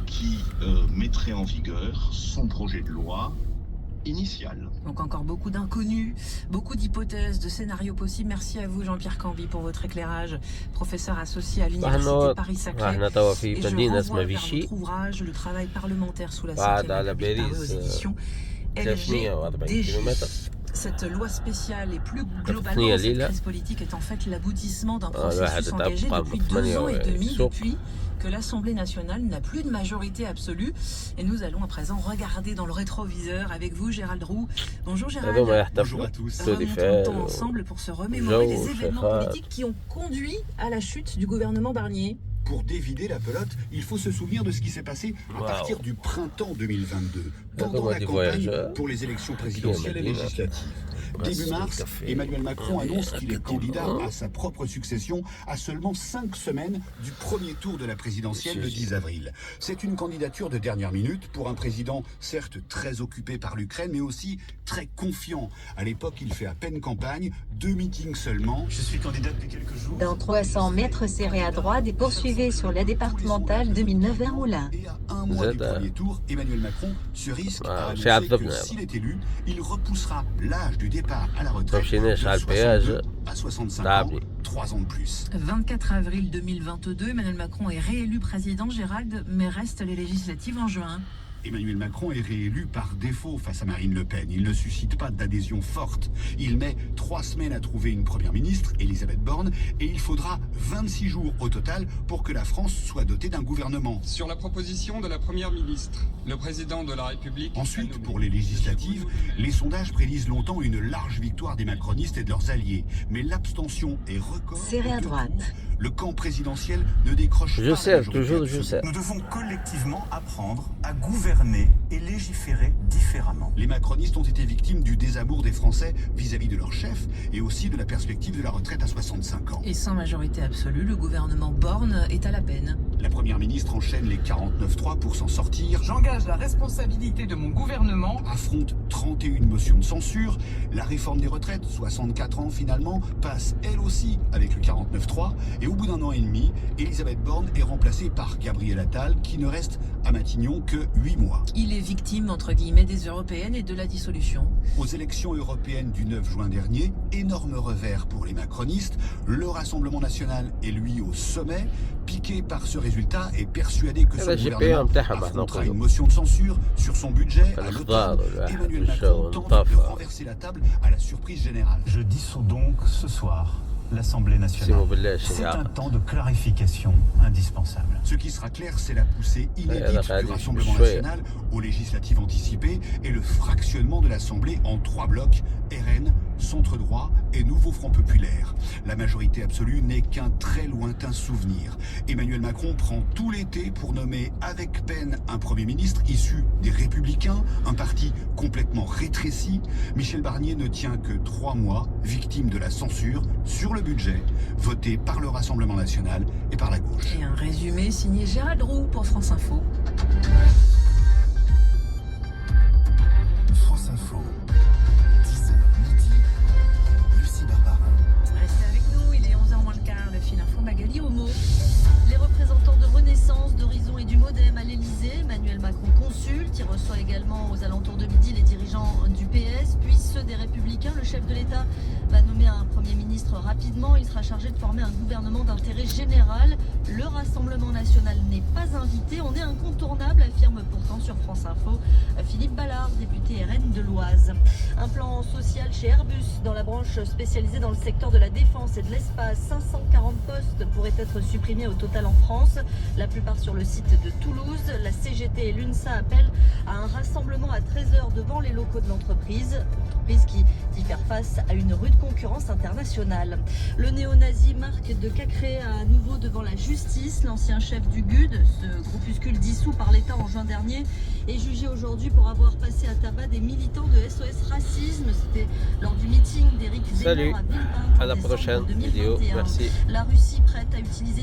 qui mettrait en vigueur son projet de loi initial. Donc encore beaucoup d'inconnus, beaucoup d'hypothèses, de scénarios possibles. Merci à vous Jean-Pierre Camby pour votre éclairage, professeur associé à l'Université Paris-Saclay. Et je renvoie vers votre ouvrage, Le travail parlementaire sous la 5e République, paru aux éditions LGDG. Cette loi spéciale et plus globalement cette crise politique est en fait l'aboutissement d'un processus engagé depuis 2 ans et demi, depuis que l'Assemblée nationale n'a plus de majorité absolue. Et nous allons à présent regarder dans le rétroviseur avec vous, Gérald Roux. Bonjour Gérald. Bonjour à tous. Remontons le temps ensemble pour se remémorer les événements politiques qui ont conduit à la chute du gouvernement Barnier. Pour dévider la pelote, il faut se souvenir de ce qui s'est passé à partir du printemps 2022, pendant la campagne pour les élections présidentielles et législatives. Début mars, Emmanuel Macron annonce qu'il est candidat à sa propre succession à seulement 5 semaines du premier tour de la présidentielle le 10 avril. C'est une candidature de dernière minute pour un président certes très occupé par l'Ukraine, mais aussi très confiant. À l'époque, il fait à peine campagne, 2 meetings seulement. Je suis candidat depuis quelques jours. Dans 300 mètres serrés à droite et poursuivez sur la départementale 2009 à Moulins. Et à un mois du premier tour, Emmanuel Macron se risque à annoncer que s'il est élu, il repoussera l'âge du départ à la retraite de 62 à 65 ans, 3 ans de plus. 24 avril 2022, Emmanuel Macron est réélu président, Gérald, mais restent les législatives en juin. Emmanuel Macron est réélu par défaut face à Marine Le Pen. Il ne suscite pas d'adhésion forte. Il met 3 semaines à trouver une première ministre, Elisabeth Borne, et il faudra 26 jours au total pour que la France soit dotée d'un gouvernement. Sur la proposition de la première ministre, le président de la République... Ensuite, pour les législatives, les sondages prédisent longtemps une large victoire des macronistes et de leurs alliés. Mais l'abstention est record. Serré à droite. Le camp présidentiel ne décroche pas. Je sais. Nous devons collectivement apprendre à gouverner et légiférer différemment. Les macronistes ont été victimes du désamour des Français vis-à-vis de leur chef et aussi de la perspective de la retraite à 65 ans. Et sans majorité absolue, le gouvernement Borne est à la peine. La première ministre enchaîne les 49.3 pour s'en sortir. J'engage la responsabilité de mon gouvernement. Affronte 31 motions de censure. La réforme des retraites, 64 ans finalement, passe elle aussi avec le 49.3. Et au bout d'un an et demi, Elisabeth Borne est remplacée par Gabriel Attal, qui ne reste à Matignon que 8 mois. Il est victime, entre guillemets, des européennes et de la dissolution. Aux élections européennes du 9 juin dernier, énorme revers pour les macronistes. Le Rassemblement national est lui au sommet. Piqué par ce résultat et persuadé que son gouvernement affrontera une motion de censure sur son budget à l'automne, Emmanuel Macron tente de renverser la table à la surprise générale. Je dissous donc ce soir l'Assemblée nationale. C'est un temps de clarification indispensable. Ce qui sera clair, c'est la poussée inédite du Rassemblement national aux législatives anticipées et le fractionnement de l'Assemblée en 3 blocs, RN, Centre droit et Nouveau Front populaire. La majorité absolue n'est qu'un très lointain souvenir. Emmanuel Macron prend tout l'été pour nommer avec peine un Premier ministre issu des Républicains, un parti complètement rétréci. Michel Barnier ne tient que 3 mois, victime de la censure sur le budget, voté par le Rassemblement national et par la gauche. Et un résumé signé Gérald Roux pour France Info. France Info, 10h midi, Lucie Barbarin. Restez avec nous, il est 11h moins le quart, le fil info Magali Homo. Les représentants de Renaissance, d'Horizon et du Modem à l'Elysée, Emmanuel Macron consulte, il reçoit également aux alentours de midi les dirigeants du PS, puis ceux des Républicains. Le chef de l'État va nommer un Premier ministre rapidement, il sera chargé de former un gouvernement d'intérêt général. Le Rassemblement national n'est pas invité, on est incontournable, affirme pourtant sur France Info Philippe Ballard, député RN de l'Oise. Un plan social chez Airbus, dans la branche spécialisée dans le secteur de la défense et de l'espace. 540 postes pourraient être supprimés au total en France, la plupart sur le site de Toulouse. La CGT et l'UNSA appellent à un rassemblement à 13h devant les locaux de l'entreprise qui dit faire face à une rude concurrence internationale. Le néo-nazi Marc de Cacré à nouveau devant la justice. L'ancien chef du GUD, ce groupuscule dissous par l'État en juin dernier, est jugé aujourd'hui pour avoir passé à tabac des militants de SOS Racisme. C'était lors du meeting d'Éric Zemmour à Villepinte. À la prochaine vidéo. Merci. La Russie prête à utiliser